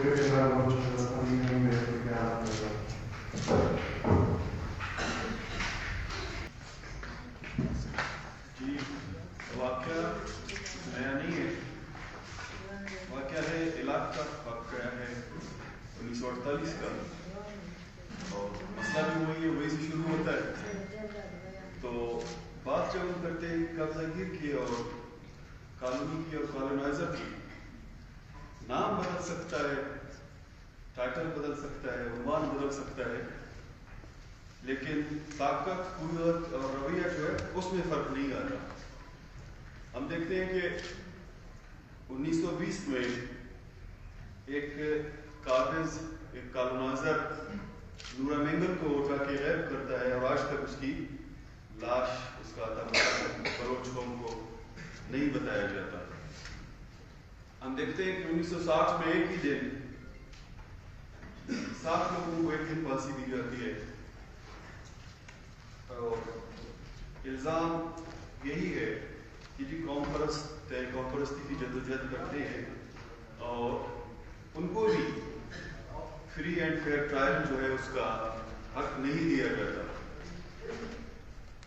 جی واقعہ نیا نہیں ہے، واقعہ ہے علاق کا، واقعہ ہے 1948 کا، اور مسئلہ بھی وہی ہے، وہی سے شروع ہوتا ہے. تو بات جب ہم کرتے ہیں قبضہ گیر کی اور کالونی کی اور کالونائزر کی، نام بدل سکتا ہے، ٹائٹل بدل سکتا ہے، عنوان بدل سکتا ہے، لیکن طاقت، قوت اور رویہ جو ہے اس میں فرق نہیں آ رہا. ہم دیکھتے ہیں کہ 1920 میں ایک قابض، ایک کالونائزر نورا مینگل کو اٹھا کے غائب کرتا ہے، اور آج تک اس کی لاش، اس کا بلوچ قوم کو نہیں بتایا جاتا. ہم دیکھتے ہیں کہ 1960 میں ایک ہی دن 7 لوگوں کو ایک دن پھانسی دی جاتی ہے، اور الزام یہی ہے کہ جی قوم پرست ہے، قوم پرستی کی جدوجہد کرتے ہیں، اور ان کو بھی فری اینڈ فیئر ٹرائل جو ہے اس کا حق نہیں دیا جاتا.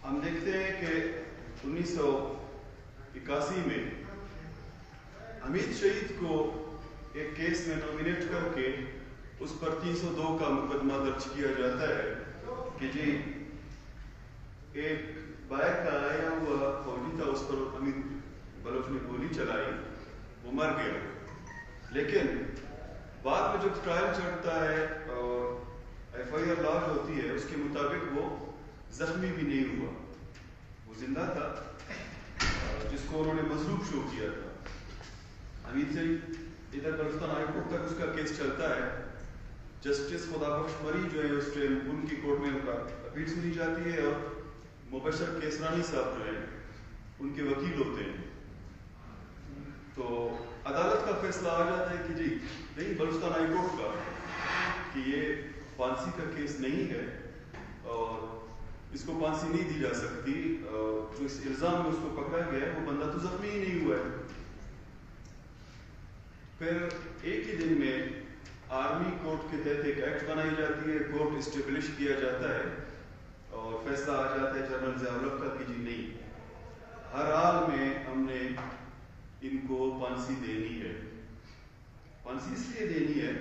ہم دیکھتے ہیں کہ 1981 میں حمید شہید کو ایک کیس میں نومینیٹ کر کے اس پر 302 کا مقدمہ درج کیا جاتا ہے کہ جی ایک باہر کا آیا ہوا فوجی تھا، اس پر حمید بلوچ نے گولی چلائی، وہ مر گیا. لیکن بعد میں جب ٹرائل چڑھتا ہے اور ایف آئی آر لاج ہوتی ہے، اس کے مطابق وہ زخمی بھی نہیں ہوا، وہ زندہ تھا، جس کو انہوں نے مظلوم شو کیا تھا. حمید سے ادھر بلوچستان ہائی کورٹ تک اس کا کیس چلتا ہے. جسٹس خدا بخش مری جو ہے اس ٹائم ان کی کورٹ میں ان کا اپیل سنی جاتی ہے، اور مبشر کیسرانی صاحب جو ہیں ان کے وکیل ہوتے ہیں. تو عدالت کا فیصلہ آ جاتا ہے کہ جی نہیں، بلوچستان ہائی کورٹ کا، کہ یہ پھانسی کا کیس نہیں ہے اور اس کو پھانسی نہیں دی جا سکتی. جو اس الزام میں اس کو پکڑا گیا ہے وہ بندہ تو زخمی ہی نہیں ہوا ہے. پھر ایک ہی دن میں آرمی کورٹ کے تحت ایک ایکٹ بنائی جاتی ہے، کورٹ اسٹیبلش کیا جاتا ہے، اور فیصلہ آ جاتا ہے جنرل ضیاء الحق کا کہ جی نہیں، ہر حال میں ہم نے ان کو پھانسی دینی ہے. پھانسی اس لیے دینی ہے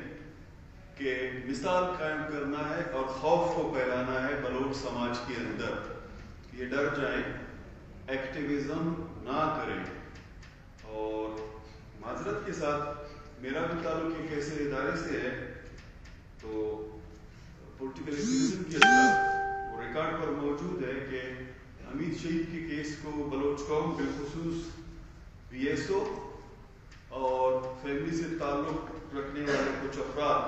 کہ مثال قائم کرنا ہے اور خوف کو پھیلانا ہے بلوچ سماج کے اندر، یہ ڈر جائیں، ایکٹیویزم نہ کریں. اور معذرت کے ساتھ میرا بھی تعلق ایک ایسے ادارے سے ہے، تو پولیٹیکل ایکٹیویزم کی اندر وہ ریکارڈ پر موجود ہے کہ حمید شہید کے کیس کو بلوچ قوم بالخصوص بی ایس او اور فیملی سے تعلق رکھنے والے کچھ افراد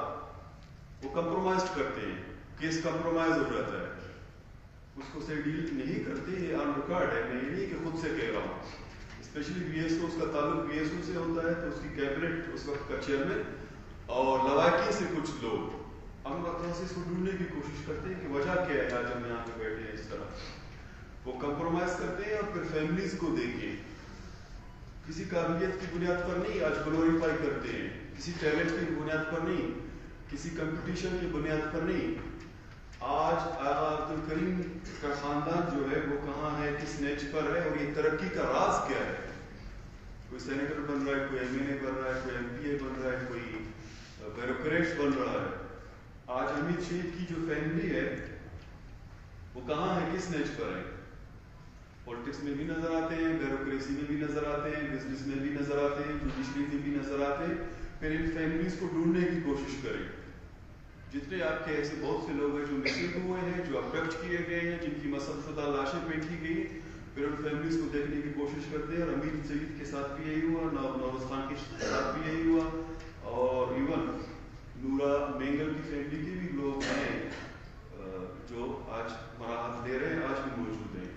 وہ کمپرومائز کرتے ہیں، کیس کمپرومائز ہو جاتا ہے، اس کو سے ڈیل نہیں کرتے. یہ آن ریکارڈ ہے، میں یہ نہیں کہ خود سے کہہ رہا ہوں. اسپیشلی بی ایس او، اس کا تعلق بی ایس او سے ہوتا ہے، تو اس کی کیبنٹ اس وقت کا چیئرمین اور لواحقین سے کچھ لوگ ہم وقت سے اس کو ڈھونڈنے کی کوشش کرتے ہیں کہ وجہ کیا ہے آج ہم یہاں پہ بیٹھے ہیں. اس طرح وہ کمپرومائز کرتے ہیں اور پھر فیملیز کو دے کے کسی قابلیت کی بنیاد پر نہیں آج گلوریفائی کرتے ہیں، کسی ٹیلنٹ کی بنیاد پر نہیں، کسی کمپٹیشن کی بنیاد پر نہیں. آج آغا عبد الکریم کا خاندان جو ہے وہ کہاں ہے، کس نیچ پر ہے، اور یہ ترقی کا راز کیا ہے. کوئی سینیٹر بن رہا ہے، کوئی ایم این اے بن رہا ہے، کوئی ایم پی اے بن رہا ہے، کوئی بیوروکریٹ بن رہا ہے. آج حمید شہید کی جو فیملی ہے وہ کہاں ہے، کس نیچ پر ہے. پولیٹکس میں بھی نظر آتے ہیں، بیوروکریسی میں بھی نظر آتے ہیں، بزنس میں بھی نظر آتے ہیں، جوڈیشری میں بھی نظر آتے ہیں. پھر ان فیملیز کو ڈھونڈنے کی کوشش کریں. جتنے آپ کے ایسے بہت سے لوگ ہیں جو مسنگ ہوئے ہیں، جو ابڈکٹ کیے گئے ہیں، جن کی مسلم شدہ لاشیں پھینکی گئی، پھر ان فیملیز کو دیکھنے کی کوشش کرتے ہیں. اور حمید شہید کے ساتھ بھی یہی ہوا، نوروز خان کے ساتھ بھی یہی ہوا، اور ایون نورا مینگل کی فیملی کے بھی لوگ ہیں جو آج مراحت لے رہے ہیں، آج بھی موجود ہیں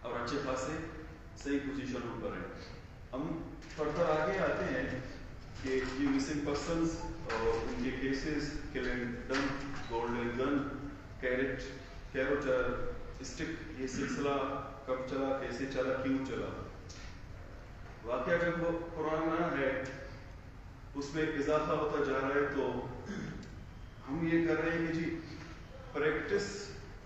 اور اچھے خاصے صحیح پوزیشنوں پر ہیں. ہم فردر آگے آتے ہیں کہ یہ مسنگ پرسنز اور ان کے کیسز، کلنٹن، گولڈن گن، کیروٹ اسٹک، یہ سلسلہ کب چلا، کیسے چلا، کیوں چلا. واقعہ جب وہ پرانا ہے، اس اس میں اضافہ ہوتا جا رہا ہے. تو ہم یہ کر رہے ہیں کہ جی پریکٹس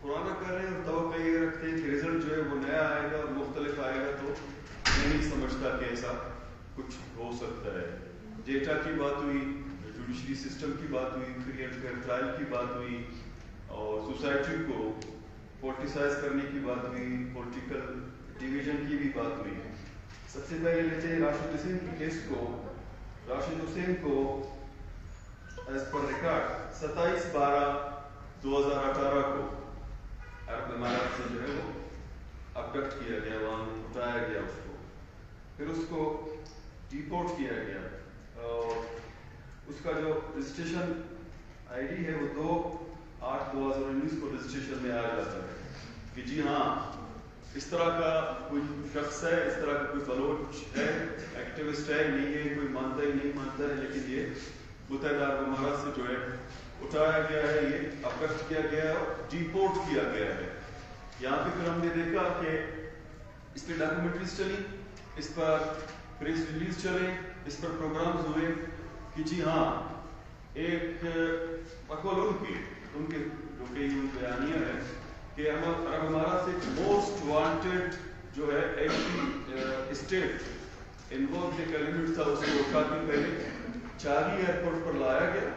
پرانا کر رہے ہیں اور توقع یہ رکھتے ہیں کہ رزلٹ جو ہے وہ نیا آئے گا اور مختلف آئے گا. تو میں نہیں سمجھتا کہ ایسا کچھ ہو سکتا ہے. ڈیٹا کی بات ہوئی, جوڈیشری سسٹم کی بات ہوئی, پھر ٹرائل کی بات ہوئی, اور سوسائٹی کو پولیٹیسائز کرنے کی بات ہوئی, پولیٹیکل ڈویژن کی بھی بات ہوئی. سب سے پہلے لیتے ہیں راشد حسین کی کیس کو. راشد حسین کو ایز پر ریکارڈ 27/12/2018 کو عرب امارات سے جو ہے وہ ابڈکٹ کیا گیا, وہاں اٹھایا گیا اس کو, پھر اس کو ڈیپورٹ کیا گیا. اور اس کا جو رجسٹریشن آئی ڈی ہے وہ 2/8/2019 کو رجسٹریشن میں آ جاتا ہے کہ جی ہاں اس طرح کا کوئی شخص ہے, اس طرح کا کوئی بلوچ ہے, ایکٹیوسٹ ہے, نہیں ہے, کوئی مانتا ہے نہیں مانتا ہے, لیکن یہ متحدہ عرب امارات سے جو ہے اٹھایا گیا ہے, یہ ابڈکٹ کیا گیا ہے اور ڈیپورٹ کیا گیا ہے. یہاں پہ پھر ہم نے دیکھا کہ اس پہ ڈاکومنٹریز چلی, اس پر پریس ریلیز چلے, اس پر پروگرامز ہوئے کہ جی ہاں ایک بقول ان کے جو کہ بیانیہ ہے کہ عرب امارات سے موسٹ وانٹیڈ جو ہے ایک اسٹیٹ انوالو ایک ایلیمنٹ تھا, اس کو اٹھا کے پہلے چاری ایئرپورٹ پر لایا گیا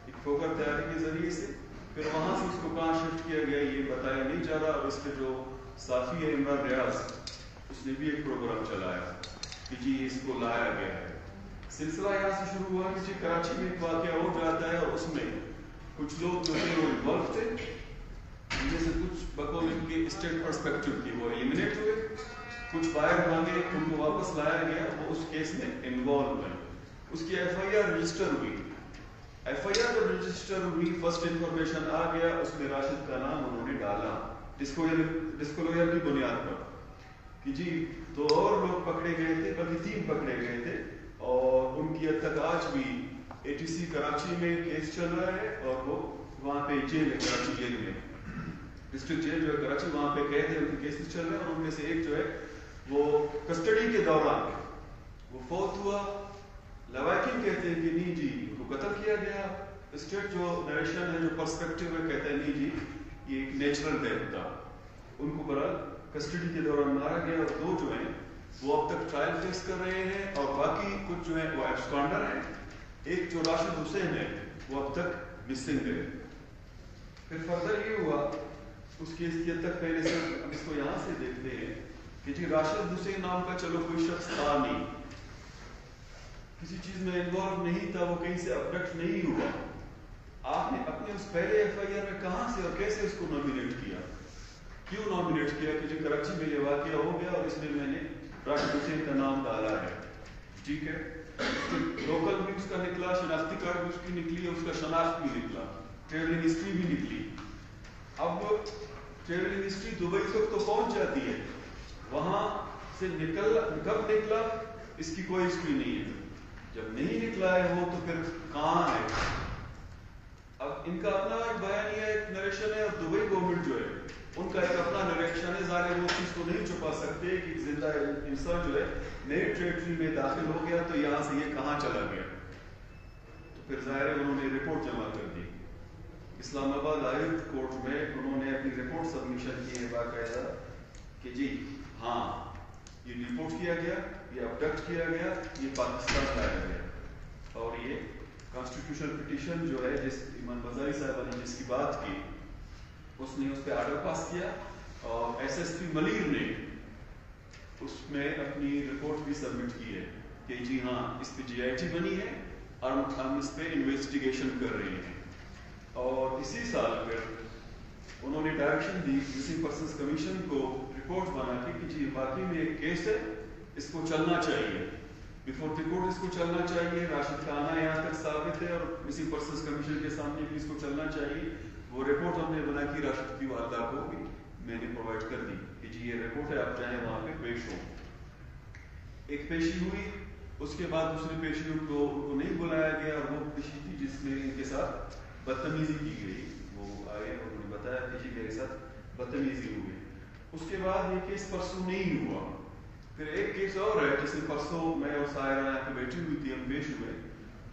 ایک ٹوکر تیاری کے ذریعے سے, پھر وہاں سے اس کو کہاں شفٹ کیا گیا یہ بتایا نہیں جا رہا. اور اس کے جو صافی ہے عمران ریاض, اس نے بھی ایک پروگرام چلایا کہ جی اس کو لایا گیا ہے. سلسلہ یہاں سے شروع ہوا کہ جی کراچی میں ایک واقعہ ہو جاتا ہے اور اس میں کچھ لوگ جو تھے وہ انوالو تھے, ان میں سے کچھ بقول ان کے اسٹیٹ پرسپیکٹو کی وہ ایلیمنیٹ ہوئے, کچھ باہر بھاگے, ان کو واپس لایا گیا, وہ اس کیس میں انوالو ہوئے. اس کی ایف آئی آر رجسٹر ہوئی. ایف آئی آر جب رجسٹر ہوئی, فرسٹ انفارمیشن آ گیا, اس میں راشد کا نام انہوں نے ڈالا ڈسکلوئر کی بنیاد پر کہ جی 2 اور لوگ پکڑے گئے تھے, بلکہ 3 پکڑے گئے تھے, اور ان کی اب تک آج بھی اے ٹی سی کراچی میں کیس چل رہا ہے, اور وہ وہاں پہ جیل ہے, کراچی جیل میں, ڈسٹرکٹ جیل جو ہے کراچی, وہاں پہ قید ہے, ان کے کیسز چل رہے ہیں. اور ان میں سے ایک جو ہے وہ کسٹڈی کے دوران وہ فوت ہوا. لواحقین کہتے ہیں کہ نہیں جی ان کو قتل کیا گیا. اسٹیٹ جو نریشن ہے, جو پرسپیکٹو ہے, کہتا ہے نہیں جی یہ ایک نیچرل ڈیتھ تھا, ان کو برحال کسٹڈی کے دوران مارا گیا. اور 2 جو ہیں وہ اب تک ٹرائل فیس کر رہے ہیں, اور باقی کچھ جو ہیں وہ ایبسکانڈر ہیں. ایک جو راشد حسین ہے وہ اب تک مسنگ ہے. پھر فردر یہ ہوا اس کیس کی اب تک پہلے سے ہم اس کو یہاں سے دیکھتے ہیں کہ جی راشد حسین نام کا چلو کوئی شخص تھا نہیں, کسی چیز میں انوالو نہیں تھا, وہ کہیں سے ابڈکٹ نہیں ہوا. آپ نے اپنے اس پہلے ایف آئی آر میں کہاں سے اور کیسے اس کو نامینیٹ کیا, کیوں نامینیٹ کیا کہ جی کراچی میں یہ واقعہ ہو گیا اور اس میں نے راشد حسین کا نام ڈالا ہے. ٹھیک ہے, لوکل بھی اس کا نکلا, شناختی کارڈ بھی اس کی نکلی, اس کا شناخت بھی نکلا, ٹریولنگ ہسٹری بھی نکلی. اب ٹریولنگ ہسٹری دبئی تک تو پہنچ جاتی ہے, وہاں سے کب نکلا اس کی کوئی ہسٹری نہیں ہے. جب نہیں نکلا ہے وہ تو پھر کہاں ہے. اب ان کا اپنا ایک بیانیہ ہے, ایک نریشن ہے, اور دبئی گورنمنٹ جو ہے ان کا ایک اپنا نریشن ہے. ظاہر وہ چیز کو نہیں چھپا سکتے کہ زندہ انسان جو ہے نئے ٹریٹری میں داخل ہو گیا تو یہاں سے یہ کہاں چلا گیا. تو پھر ظاہر ہے انہوں نے رپورٹ جمع کر دی اسلام آباد ہائی کورٹ میں. انہوں نے اپنی رپورٹ سبمیشن کی ہے باقاعدہ کہ جی ہاں یہ ڈیپورٹ کیا گیا, یہ ابڈکٹ کیا گیا, یہ پاکستان لایا گیا. اور یہ کانسٹیٹیوشنل پٹیشن جو ہے جس ایمان بازاری صاحبہ نے جس کی بات کی, اس نے اس پہ آرڈر پاس کیا, اور ایس ایس پی ملیر نے اس میں اپنی رپورٹ بھی سبمٹ کی ہے کہ جی ہاں اس پہ جی آئی ٹی بنی ہے اور ہم اس پہ انویسٹیگیشن کر رہے ہیں. اور اسی سال پھر انہوں نے ڈائریکشن دی مسنگ پرسنز کمیشن کو رپورٹ بنا کے کہ جی واقعی میں ایک کیس ہے, اس کو چلنا چاہیے, بیفور دی کورٹ اس کو چلنا چاہیے. راشد کا آنا یہاں تک ثابت ہے اور مسنگ پرسنز کمیشن کے سامنے بھی اس کو چلنا چاہیے. وہ رپورٹ ہم نے بنا کی راشد کی والدہ کو بھی میں نے پرووائڈ کر دی کہ جی یہ رپورٹ ہے, آپ چاہیں وہاں پہ پیش ہو. ایک پیشی ہوئی, اس کے بعد دوسری پیشی ان کو نہیں بلایا گیا, اور وہ پیشی تھی جس میں ان کے ساتھ بدتمیزی کی گئی. وہ آئے اور انہوں نے بتایا کہ جی میرے ساتھ بدتمیزی ہوئی. اس کے بعد یہ کیس پرسوں نہیں ہوا. پھر ایک کیس اور ہے جس میں پرسوں میں اور سائرہ یہاں پہ بیٹھی ہوئی تھی, ہم پیش ہوئے.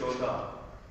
14,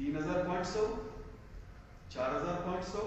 3500, 4500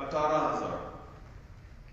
18000।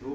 2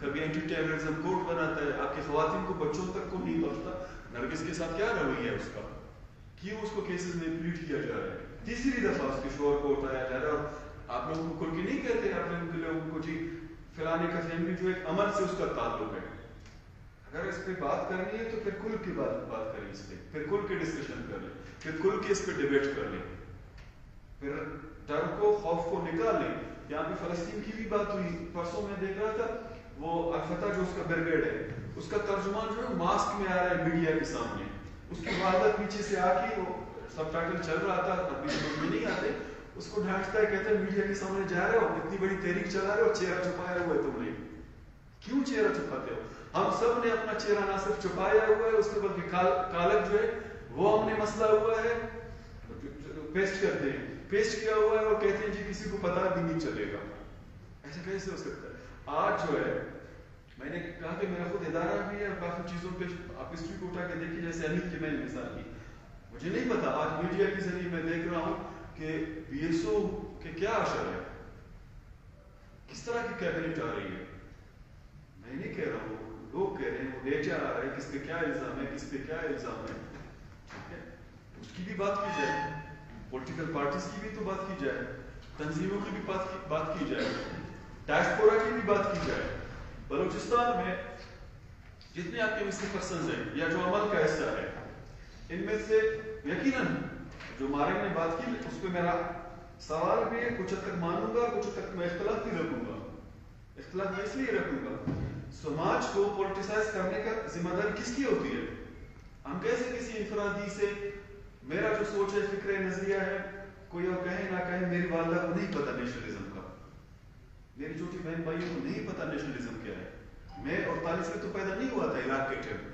کبھی اینٹی ٹیررزم کوڈ بناتا ہے, آپ کی خواتین کو بچوں تک کو نہیں بخشتا. نرگس کے ساتھ کیا رویہ ہے اس کا, کیوں اس کو کیسز میں پلیٹ کیا جا رہا ہے, تیسری دفعہ اس کے شوہر کو اٹھایا جا رہا ہے. اور آپ لوگوں کو کھل کے نہیں کہتے آپ لوگوں کو جی فلانے کا فیملی جو ایک عمل سے اس کا تعلق ہے. اگر اس پہ بات کرنی ہے تو پھر کھل کے بات کریں اس پہ, پھر کھل کے ڈسکشن کر لیں, پھر کھل کے اس پہ ڈیبیٹ کر لیں, پھر ڈر کو خوف کو نکال لیں. یہاں پہ فلسطین کی بھی بات ہوئی, پرسوں میں دیکھ رہا تھا, وہ الفتح جو اس کا بریگیڈ ہے اس کا ترجمان جو ہے ماسک میں آ رہا ہے میڈیا کے سامنے, اس کی والدہ پیچھے سے آ کے, وہ سب ٹائٹل چل رہا تھا, ابھی سمجھ میں نہیں آتے, اس کو ڈھانٹتا ہے, کہتا ہے میڈیا کے سامنے جا رہے ہو, اتنی بڑی تحریک چلا رہے ہو, چہرہ چھپایا ہوا ہے تم نے, کیوں چہرہ چھپاتے ہو؟ ہم سب نے اپنا چہرہ نہ صرف چھپایا ہوا ہے, اس کے بعد کالک جو ہے وہ ہم نے مسئلہ ہوا ہے, پیسٹ کرتے ہیں, پیسٹ کیا ہوا ہے اور کہتے ہیں جی کسی کو پتا بھی نہیں چلے گا. ایسا کیسے ہو سکتا ہے؟ آج جو ہے میں نے کہا کہ میرا خود ادارہ بھی ہے اور کافی چیزوں پہ آپ ہسٹری کو اٹھا کے دیکھیے, جیسے امید کی میں نے مثال کی, مجھے نہیں پتا, آج میڈیا کے ذریعے میں دیکھ رہا ہوں کہ بی ایس او کے کیا اشر ہے, کس طرح کی کیبنٹ آ رہی ہے. میں نہیں کہہ رہا ہوں, لوگ کہہ رہے ہیں, وہ ڈیٹا آ رہا ہے, کس پہ کیا الزام ہے, کس پہ کیا الزام ہے, ٹھیک ہے, اس کی بھی بات کی جائے, پولیٹیکل پارٹیز کی بھی تو بات کی جائے, تنظیموں کی بھی بات کی جائے, ڈائسپورا کی بھی بات کی جائے. بلوچستان میں جتنے آپ کے مسلم پرسنز ہیں یا جو عمل کا حصہ ہے, ان میں سے یقیناً جو مارک نے بات کی اس پہ میرا سوال بھی ہے, کچھ حد تک مانوں گا, کچھ حد تک میں اختلاف بھی رکھوں گا. اختلاف میں اس لیے رکھوں گا, سماج کو پولیٹیسائز کرنے کا ذمہ داری کس کی ہوتی ہے؟ ہم کیسے کسی انفرادی سے, میرا جو سوچ ہے, فکر نظریہ ہے, کوئی اور کہے نہ کہے, میری والدہ کو نہیں پتا نیشنلزم کا, میری چھوٹی بہن بھائیوں کو نہیں پتا نیشنلزم کیا ہے. میں 48 میں تو پیدا نہیں ہوا تھا عراق کے ٹائم,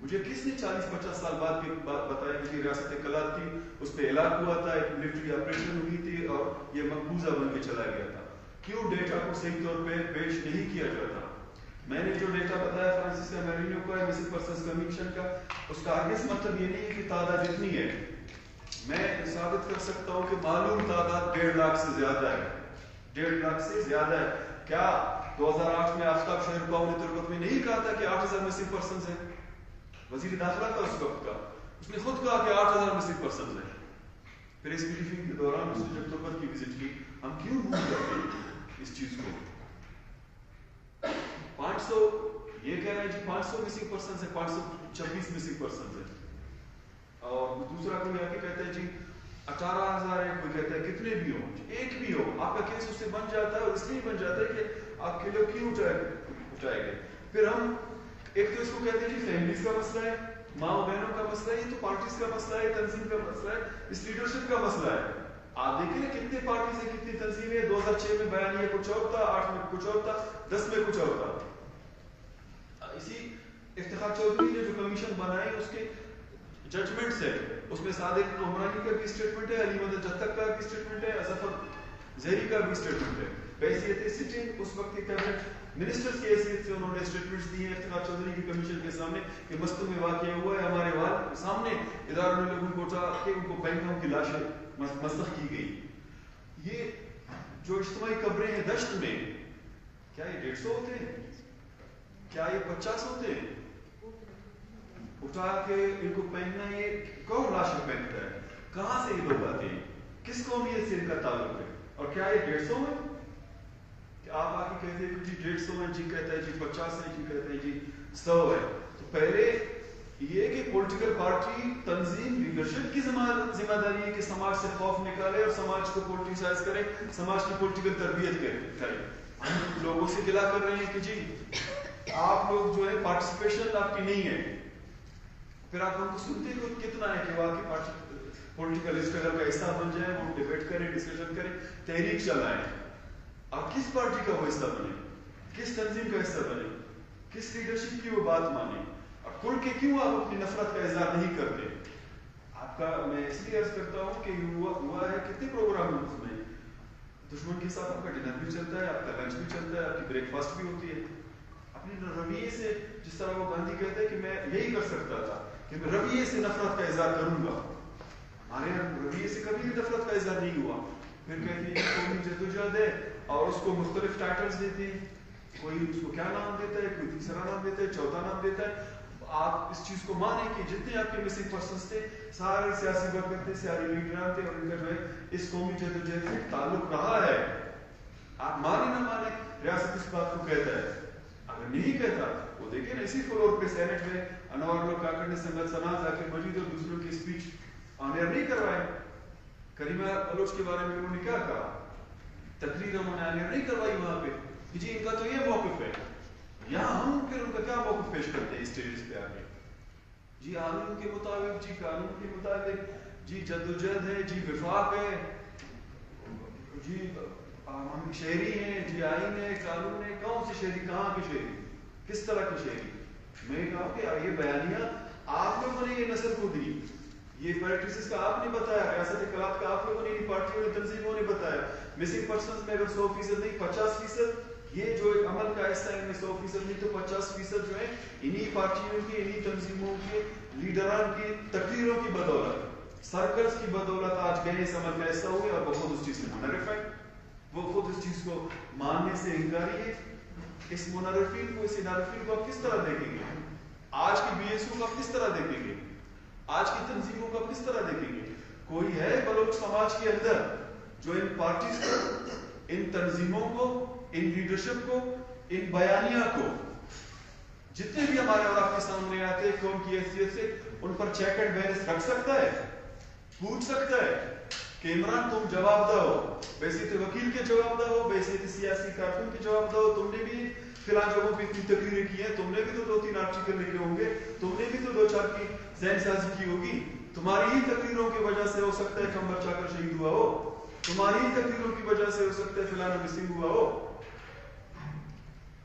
مجھے کس نے 40-50 سال بعد کی بات بتائی کہ ریاست کلات تھی, اس پہ علاق ہوا تھا, ایک ملٹری آپریشن ہوئی تھی اور یہ مقبوضہ بن کے چلا گیا تھا. کیوں ڈیٹا کو صحیح طور پہ پیش نہیں کیا جاتا؟ میں نے جو ڈیٹا بتایا فرانسس میرینو کا, مسنگ پرسنز کمیشن کا, اس کا آگے مطلب یہ نہیں ہے کہ تعداد اتنی ہے. میں ثابت کر سکتا ہوں کہ معلوم تعداد 1.5 لاکھ سے زیادہ ہے, 1.5 لاکھ سے زیادہ ہے. کیا 2008 میں آفتاب شہر باؤ نے تربت میں نہیں کہا تھا کہ 8,000 مسنگ پرسنز ہیں؟ وزیر داخلہ تھا اس وقت کا, اس نے خود کہا کہ 8,000 مسنگ پرسنز ہیں. پھر اس بریفنگ کے دوران اس نے جب تربت کی وزٹ کی, ہم کیوں بھول کرتے ہیں اس چیز کو؟ 500 یہ کہہ رہے ہیں جی 500 مسنگ پرسنز ہیں, 526 مسنگ پرسنز ہیں, اور دوسرا کوئی آ کے کہتا ہے جی 18,000 ہے, کوئی کہتا ہے کتنے بھی ہو, ایک بھی ہو, آپ کا کیس اس سے بن جاتا ہے, اور اس لیے بن جاتا ہے کہ آپ کے لوگ کیوں اٹھائے گئے. پھر ہم ایک تو اس کو کہتے ہیں جی فیملیز کا مسئلہ ہے, ماں بہنوں کا مسئلہ ہے, یہ تو پارٹیز کا مسئلہ ہے, تنظیم کا مسئلہ ہے, اس لیڈرشپ کا مسئلہ ہے. آپ دیکھیں نا کتنے پارٹیز ہیں, کتنی تنظیمیں. 2006 میں بیانیہ کچھ اور تھا, 8 میں کچھ اور تھا, 10 میں کچھ اور تھا. اسی افتخار چودھری نے جو کمیشن بنائی اس کے ججمنٹس ہے, اس میں صادق عمرانی کا بھی اسٹیٹمنٹ ہے, علی مدد جتک کا بھی اسٹیٹمنٹ ہے, اظفر زہری کا بھی اسٹیٹمنٹ ہے. بحیثیت سٹنگ اس وقت کے کیبنٹ منسٹرز کی حیثیت سے انہوں نے اسٹیٹمنٹس دیے ہیں افتخار چودھری کی کمیشن کے سامنے کہ مستوں میں واقع ہوا ہے, ہمارے وال سامنے اداروں نے لوگوں کو اٹھا کے ان کو بینکوں کی لاشیں مسخ کی گئی. یہ جو اجتماعی قبریں ہیں دشت میں, کیا یہ 150 ہوتے ہیں, کیا یہ 50 ہوتے ہیں؟ اٹھا کے ان کو پہننا, یہ کون لاشیں پہنتا ہے, کہاں سے یہ لوگ آتے ہیں, کس قومیت سے ان کا تعلق ہے, اور کیا یہ 150 ہے کہ آپ آ کے کہتے ہیں جی 150 ہے, جی کہتا ہے جی 50 ہے, جی کہتے ہیں جی 100 ہے. تو پہلے یہ کہ پولیٹیکل پارٹی تنظیم لیڈرشپ کی ذمہ داری ہے کہ سماج سے خوف نکالے اور سماج کو پولیٹیسائز کرے, سماج کی پولیٹیکل تربیت کرے. ہم لوگوں سے گلا کر رہے ہیں کہ جی آپ لوگ جو ہے پارٹیسپیشن آپ کی نہیں ہے. پھر آپ ہم کو سنتے ہو کتنا ہے کہ واقعی پولیٹیکل اسٹرگل کا حصہ بن جائے, وہ ڈیبیٹ کریں, ڈسکشن کریں, تحریک چلائیں. آپ کس پارٹی کا وہ حصہ بنے, کس تنظیم کا حصہ بنے, کس لیڈرشپ کی وہ بات مانیں, اور کھل کے کیوں آپ اپنی نفرت کا اظہار نہیں کرتے. آپ کا میں اس لیے عرض کرتا ہوں کہ ہوا ہے کتنے پروگرام میں دشمن کے ساتھ آپ کا ڈنر بھی چلتا ہے, آپ کا لنچ بھی چلتا ہے, آپ کی بریک فاسٹ بھی ہوتی ہے. اپنے رویے سے, جس طرح وہ گاندھی کہتے ہیں کہ میں یہی کر سکتا تھا کہ میں رویے سے نفرت کا اظہار کروں گا, ہمارے رویے سے کبھی بھی نفرت کا اظہار نہیں ہوا. پھر کہتے ہیں قومی جدوجہد ہے اور اس کو مختلف ٹائٹلز دیتے ہیں. کوئی اس کو کیا نام دیتا ہے, کوئی تیسرا نام دیتا ہے, چوتھا نام دیتا ہے. آپ اس چیز کو مانیں کہ جتنے آپ کے مسنگ پرسنس تھے سارے سیاسی ورکر تھے, سارے لیڈران تھے, اور ان کا جو ہے اس قومی جدوجہد سے تعلق رہا ہے. آپ مانیں نہ مانیں, ریاست اس بات کو کہتا ہے. اگر نہیں کہتا وہ دیکھیں اسی فلور پہ سینٹ میں انور اللہ کاکڑ نے سنت ثنا ذاکر مجید اور دوسروں کی اسپیچ آن ایئر نہیں کروائے. کریمہ بلوچ کے بارے میں انہوں نے کیا کہا, تقریر انہوں نے آن ایئر نہیں کروائی وہاں پہ. جی ان کا تو یہ موقف ہے. یہاں ہم پھر ان کا کیا موقف پیش کرتے ہیں اسٹیجز پہ آ کے, جی قانون کے مطابق, جی قانون کے مطابق, جی جدوجہد ہے, جی وفاق ہے, جی ہم شہری ہیں, جی آئین ہے, قانون ہے. کون سے شہری, کہاں کے شہری, کس طرح کے شہری؟ میں کہا کہ یہ بیانیہ آپ لوگوں نے یہ نسل کو دی, یہ پریکٹسز کا آپ نے بتایا, ریاست انقلاب کا آپ لوگوں نے, پارٹیوں نے, تنظیموں نے بتایا. مسنگ پرسنز میں اگر 100% نہیں 50%, یہ جو عمل کا حصہ ہے ان میں 100% نہیں تو 50% جو ہے انہی پارٹیوں کی, انہی تنظیموں کے لیڈران کی تقریروں کی بدولت, سرکلز کی بدولت آج گئے اس عمل کا حصہ ہوئے, اور وہ خود اس چیز سے منحرف ہے. وہ خود اس چیز کو ماننے سے انکاری ہے. اس منحرفین کو, اس انحرفین کو آپ کس طرح دیکھیں گے؟ آج کی بی ایس یو کو آپ کس طرح دیکھیں گے؟ آج کی تنظیموں کو آپ کس طرح دیکھیں گے؟ کوئی ہے بلوچ سماج کے اندر جو ان پارٹیز کو, ان تنظیموں کو, ان لیڈرشپ کو, ان بیانیہ کو, جتنے بھی ہمارے اور آپ کے سامنے آتے ہیں قوم کی حیثیت سے, ان پر چیک اینڈ بیلنس رکھ سکتا ہے, پوچھ سکتا ہے کہ عمران تم جواب دو, ویسے تو وکیل کے جواب دو, ویسے تو سیاسی کارکن کے جواب دو, تم نے بھی فلاں جگہوں پہ اتنی تقریریں کی ہیں, تم نے بھی تو 2-3 آرٹیکل لکھے ہوں گے, تم نے بھی تو 2-4 کی ذہن سازی کی ہوگی. تمہاری ہی تقریروں کی وجہ سے ہو سکتا ہے کم بچہ کر شہید ہوا ہو, تمہاری ہی تقریروں کی وجہ سے ہو سکتا ہے فلاں مسنگ ہوا ہو.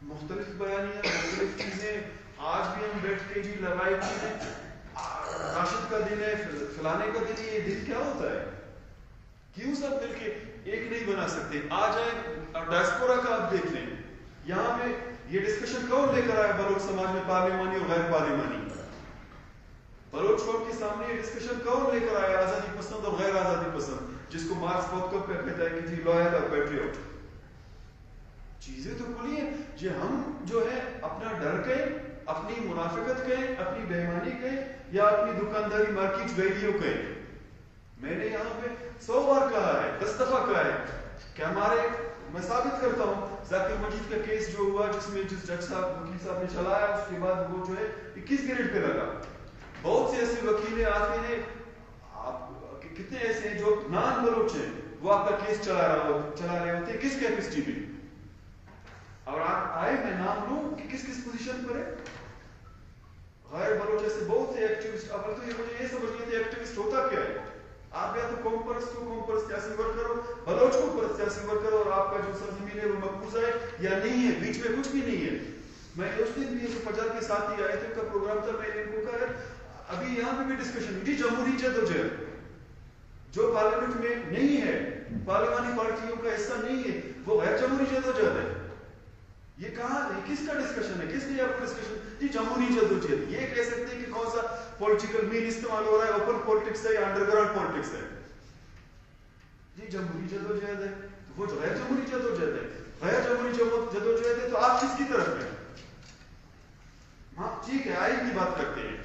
مختلف بیانیاں, مختلف چیزیں. آج بھی ہم بیٹھ کے جی لڑائی کی, راشد کا دن ہے, فلانے کا دن ہے, یہ دن کیا ہوتا ہے؟ کیوں سب مل کے ایک نہیں بنا سکتے؟ آ جائیں ڈائسپورا کا آپ دیکھ لیں, یہاں پہ یہ ڈسکشن کون لے کر آیا بلوچ سماج میں, پارلیمانی اور غیر پارلیمانی؟ بلوچ قوم کے سامنے یہ ڈسکشن کون لے کر آیا, آزادی پسند اور غیر آزادی پسند, جس کو مارکس بہت کم کہتا ہے کہ جی لویل اور پیٹریوٹ. چیزیں تو کھلی ہیں. جی ہم جو ہے اپنا ڈر کہیں, اپنی منافقت کہیں, اپنی بےایمانی کہیں, یا اپنی دکانداری مارکیٹ ویلیو کہیں. میں نے یہاں پہ 100 بار کہا ہے, 10 دفعہ کہا ہے کہ ہمارے, میں ثابت کرتا ہوں, ذاکر مجید کا کیس جو ہوا, جس میں جس جج صاحب, وکیل صاحب نے چلایا, اس کے بعد وہ جو ہے 21 گریڈ پہ لگا. بہت سے ایسے وکیلیں آتے ہیں, آپ کتنے ایسے ہیں جو نان بلوچ ہیں, وہ آپ کا کیس چلا رہے ہوتے ہیں, کس کیپیسٹی میں؟ اور آپ آئے, میں نام لوں کہ کس کس پوزیشن پر ہے. غیر بلوچ ایسے بہت سے ایکٹیوسٹ. اب تو یہ مجھے یہ سمجھنے تھے ایکٹیوسٹ ہوتا کیا ہے. آپ یا تو قوم پرست ہو, قوم پرست سیاسی ورکر ہو, بلوچ قوم پرست سیاسی ورکر ہو, اور آپ کا جو سرزمین ہے وہ مقبوضہ ہے یا نہیں ہے, بیچ میں کچھ بھی نہیں ہے. میں اس دن بھی فجر کے ساتھ ہی آئے تھے, کا پروگرام تھا, میں نے ان کو کہا ابھی یہاں پہ بھی ڈسکشن جی جمہوری جدوجہد جو پارلیمنٹ میں نہیں ہے, پارلیمانی پارٹیوں کا حصہ نہیں ہے, وہ غیر جمہوری جدوجہد ہے. یہ کہاں ہے, کس کا ڈسکشن ہے, کس نے آپ کا ڈسکشن؟ جی جمہوری جدوجہد. یہ کہہ سکتے ہیں کہ کون سا پولیٹیکل مین استعمال ہو رہا ہے, اوپن پولیٹکس ہے یا انڈر گراؤنڈ پولیٹکس ہے. جی جمہوری جدوجہد ہے, وہ جو غیر جمہوری جدوجہد ہے. غیر جمہوری جدوجہد ہے تو آپ کس کی طرف ہیں؟ ہاں ٹھیک ہے, آئین کی بات کرتے ہیں,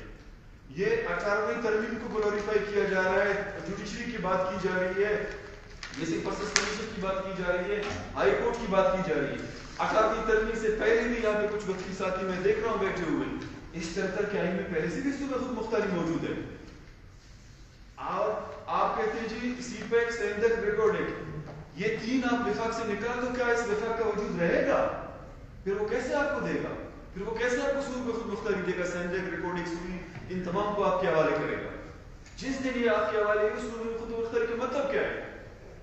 یہ 18ویں ترمیم کو گلوریفائی کیا جا رہا ہے, جوڈیشری کی بات کی جا رہی ہے, مسنگ پرسنز کمیشن کی بات کی جا رہی ہے, ہائی کورٹ کی بات کی جا رہی ہے. 18ویں ترمیم سے پہلے بھی یہاں پہ کچھ وقتی ساتھی میں دیکھ رہا ہوں بیٹھے ہوئے, اس 73 کے آئین میں پہلے سے بھی صوبہ خود مختاری موجود ہے. اور آپ کہتے ہیں جی سی پیک, سیندک, ریکارڈنگ, یہ 3 آپ وفاق سے نکال دو, کیا اس وفاق کا وجود رہے گا؟ پھر وہ کیسے آپ کو دے گا؟ پھر وہ کیسے آپ کو صوبہ خود مختاری دے گا؟ سیندک, ریکارڈنگ, سوئی, ان تمام کو آپ کے حوالے کرے گا. جس دن یہ آپ کے حوالے ہے, صوبہ خود مختاری کا مطلب کیا ہے؟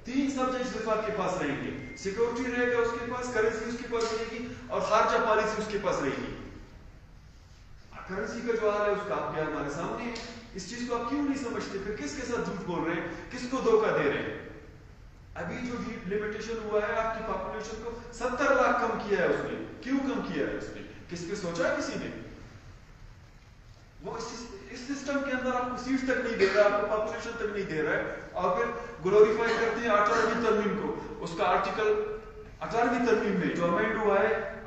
3 سبجیکٹس وفاق کے پاس رہیں گے, سیکورٹی رہے گا اس کے پاس, کرنسی اس کے پاس رہے گی, اور خارجہ پالیسی اس کے پاس رہے گی. کرنسی کا جو حال ہے اس کا آپ کے ہمارے سامنے ہے. اس چیز کو آپ کیوں نہیں سمجھتے؟ پھر کس کے ساتھ جھوٹ بول رہے ہیں, کس کو دھوکہ دے رہے ہیں؟ ابھی جو لمیٹیشن ہوا ہے آپ کی پاپولیشن کو 70 لاکھ کم کیا ہے اس نے. کیوں کم کیا ہے اس نے؟ کس پہ سوچا ہے کسی نے؟ وہ اس سسٹم کے اندر آپ کو سیٹ تک نہیں دے رہا, آپ کو پاپولیشن تک نہیں دے رہا ہے, اور پھر گلوریفائی کرتے ہیں 18ویں ترمیم کو. اس کا آرٹیکل 18ویں ترمیم میں جو امینڈ ہوا ہے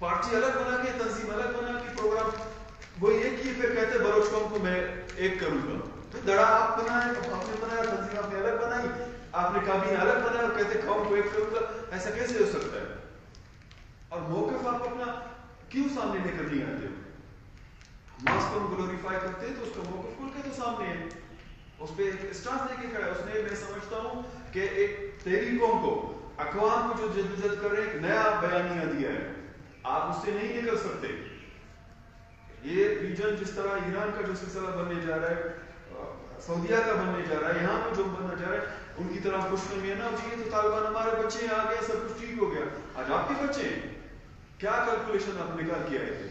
پارٹی الگ بنا کے, تنظیم الگ بنا کے, پروگرام وہ یہ کہ پھر کہتے بلوچ قوم کو میں ایک کروں گا. تو دڑا آپ بنائے, آپ نے بنایا, تنظیم آپ نے الگ بنائی, آپ نے کابینہ الگ بنایا اور کہتے قوم کو ایک کروں گا. ایسا کیسے ہو سکتا ہے؟ اور موقف آپ اپنا کیوں سامنے لے کر نہیں آتے ہو؟ حماس کو گلوریفائی کرتے ہیں تو اس کا موقف کھل کے تو سامنے ہے, اس پہ ایک اسٹانس لے کے کھڑا ہے. اس نے, میں سمجھتا ہوں کہ ایک تیری قوم کو, اقوام کو جو جدوجہد کر رہے ہیں, ایک نیا بیانیہ دیا ہے. آپ اس سے نہیں نکل سکتے. یہ ریجن جس طرح ایران کا جو سلسلہ بننے جا رہا ہے, سعودیہ کا بننے جا رہا ہے, یہاں پہ جو بننا جا رہا ہے, ان کی طرف خوش نہیں ہے نا جی. یہ تو طالبان ہمارے بچے ہیں, آ گئے, سب کچھ ٹھیک ہو گیا. آج آپ کے بچے ہیں, کیا کیلکولیشن آپ نکال کے آئے تھے؟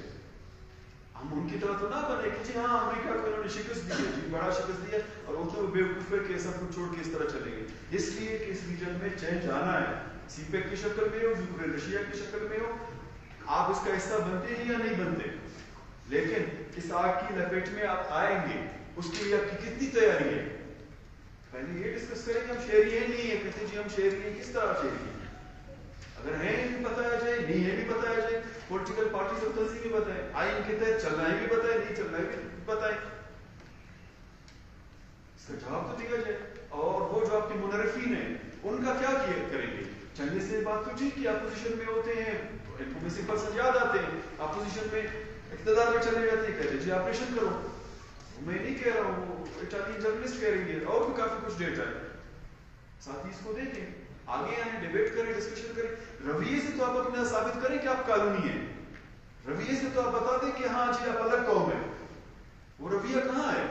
ہم ان کی طرح تو نہ بنے کہ جی ہاں امریکہ کو انہوں نے شکست دی ہے, جی بڑا شکست دی ہے, اور وہ تو بیوقوف ہے کہ سب کچھ چھوڑ کے اس طرح چلیں گے. اس لیے کہ اس ریجن میں چینج آنا ہے, سی پیک کی شکل میں ہو, یوکرین رشیا کی شکل میں ہو. آپ اس کا حصہ بنتے ہیں یا نہیں بنتے؟ لیکن اس آگ کی لپیٹ میں آپ آئیں گے, اس کے لیے آپ کی کتنی تیاری ہے؟ پہلے یہ ڈسکس کریں کہ ہم شہری ہیں نہیں ہیں. کہتے جی ہم شہری ہیں, کس طرح شہری ہیں؟ اگر ہیں بھی بتایا جائے, نہیں ہے بھی بتایا جائے, پولیٹیکل پارٹیز اور تنظیم بھی بتائیں, آئین کے تحت چلنا ہے بھی بتائیں, نہیں چلنا ہے بھی بتائیں. اس کا جواب تو دیا جائے. اور وہ جو آپ کے منرفین ہیں, ان کا کیا کیا کریں گے؟ چلنے سے بات تو ٹھیک کہ اپوزیشن میں ہوتے ہیں, ان کو میں سمپل یاد آتے ہیں, اپوزیشن میں اقتدار میں چلے جاتے ہیں, کہتے ہیں جی آپریشن کرو. میں نہیں کہہ رہا ہوں, اٹالین جرنلسٹ کہہ رہی ہے, اور بھی کافی کچھ ڈیٹا ہے. ساتھ ہی اس کو دیکھیں, آگے آئیں, ڈیبیٹ کریں, ڈسکشن کریں. رویے سے تو آپ اپنا ثابت کریں کہ آپ قانونی ہیں. رویے سے تو آپ بتا دیں کہ ہاں جی آپ الگ قوم ہیں. وہ رویہ کہاں ہے؟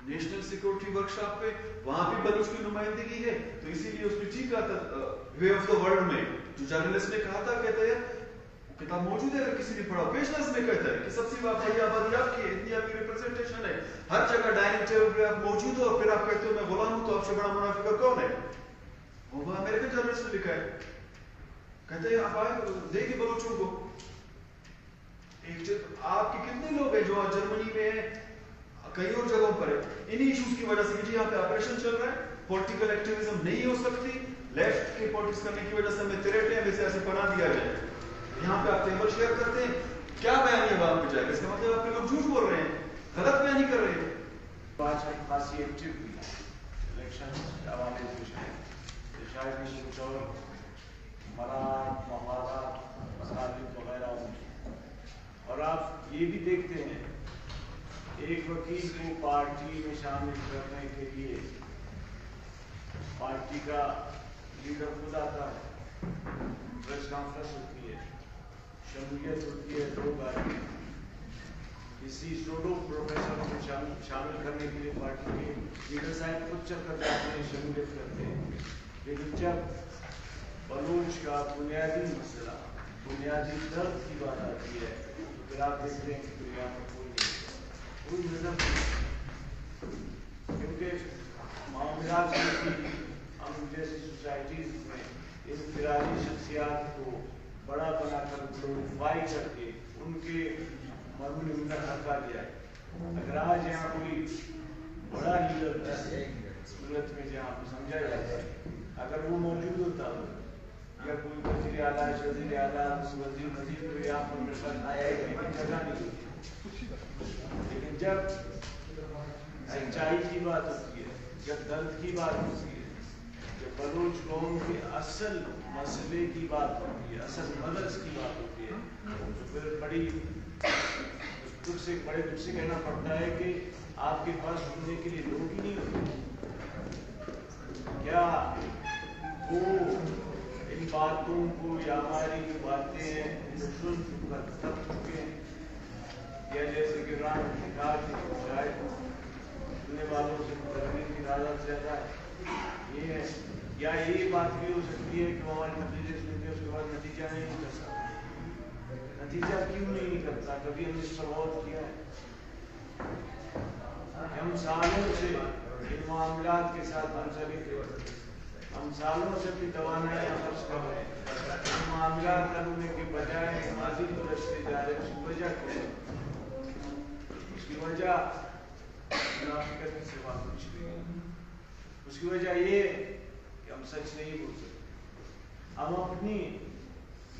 نیشنل سیکورٹی ورکشاپ پہ وہاں بھی بلوچ کی نمائندگی ہے, تو اسی لیے اس نے ٹھیک کہا تھا وے آف دا ورلڈ میں, جو جرنلسٹ نے کہا تھا, کہتا ہے کتاب موجود ہے, اگر کسی نے پڑھا, پیش نظر میں کہتا ہے کہ سب سے بڑی آبادی آپ کی ہے, اتنی آپ کی ریپرزنٹیشن ہے, ہر جگہ ڈائننگ ٹیبل پہ آپ موجود ہو, اور پھر آپ کہتے ہو میں غلام ہوں, تو آپ سے بڑا منافق اور کون ہے؟ وہ امریکن جرنلسٹ نے لکھا ہے. کہتے ہیں آپ آئے دیکھیں بلوچوں کو. آپ کے کتنے لوگ ہیں جو جرمنی میں ہیں, کئی اور جگہوں پر ہے, انہی ایشوز کی وجہ سے کہ جی یہاں پہ آپریشن چل رہا ہے, پولیٹیکل ایکٹیویزم نہیں ہو سکتی, لیفٹ کے پالیٹکس کرنے کی وجہ سے ہمیں تریٹے ہمیں سے ایسے پناہ دیا جائے. یہاں پہ آپ ٹیبل شیئر کرتے ہیں, کیا بیانیہ بات پہ جائے گا؟ اس کا مطلب آپ کے لوگ جھوٹ بول رہے ہیں, غلط بیانی کر رہے ہیں. آج خاصی ایکٹیو ہوئی الیکشن عوامی پوچھیں, شاید بھی کچھ اور مراد مہارت مساجد وغیرہ ہوں. اور آپ یہ بھی دیکھتے ہیں ایک وکیل کو پارٹی میں شامل کرنے کے لیے پارٹی کا لیڈر خود آتا ہے, پریس کانفرنس ہوتی ہے, شمولیت ہوتی ہے, لوگ آتے ہیں. کسی سوڈو پروفیسر کو شامل کرنے کے لیے پارٹی کے لیڈر صاحب خود چل کر جاتے ہیں, شمولیت کرتے ہیں. لیکن جب بلوچ کا بنیادی مسئلہ, بنیادی درد کی بات آتی ہے, تو پھر آپ دیکھتے ہیں کہ دنیا میں کوئی نظر نہیں, کیونکہ معاملات کی ہم جیسی سوسائٹیز میں انفرادی شخصیات کو بڑا بنا کر گلوریفائی کر کے ان کے مرہون منت رکھا گیا ہے. اگر آج یہاں کوئی بڑا لیڈر صورت میں جہاں کو سمجھا جاتا ہے, اگر وہ موجود ہوتا ہو, یا کوئی وزیر اعلیٰ, وزیر اعلیٰ, وزیر وزیر کو یہاں پر نشان آیا ہے کہ جگہ نہیں ہوتی. لیکن جب سچائی کی بات ہوتی ہے, جب درد کی بات ہوتی ہے, جب بلوچ قوم کے اصل مسئلے کی بات ہوتی ہے, اصل مرض کی بات ہوتی ہے, تو پھر بڑے دکھ سے کہنا پڑتا ہے کہ آپ کے پاس سننے کے لیے لوگ ہی نہیں ہوتے. کیا وہ ان باتوں کو یا ہماری جو باتیں ہیں سن کر تھک چکے ہیں, یا جیسے کہ رام نے کہا کہ شاید سننے والوں سے تقریر کی تعداد زیادہ ہے, یہ ہے. یا یہ بات بھی ہو سکتی ہے کہ ہمارے نتیجے سنتے ہیں, اس کے بعد نتیجہ نہیں نکلتا. نتیجہ کیوں نہیں نکلتا؟ کبھی ہم نے اس پر غور کیا ہے کہ ہم سالوں سے ان معاملات کے ساتھ منسلک ہیں, ہم سالوں سے بھی توانائیاں خرچ کر رہے ہیں, ان معاملات کرنے کے بجائے ماضی کو رچتے جا رہے ہیں. اس کی وجہ کیا ہے؟ اس کی وجہ منافقت کے سوا کچھ نہیں ہے. اس کی وجہ یہ کہ ہم سچ نہیں بول سکتے. ہم اپنی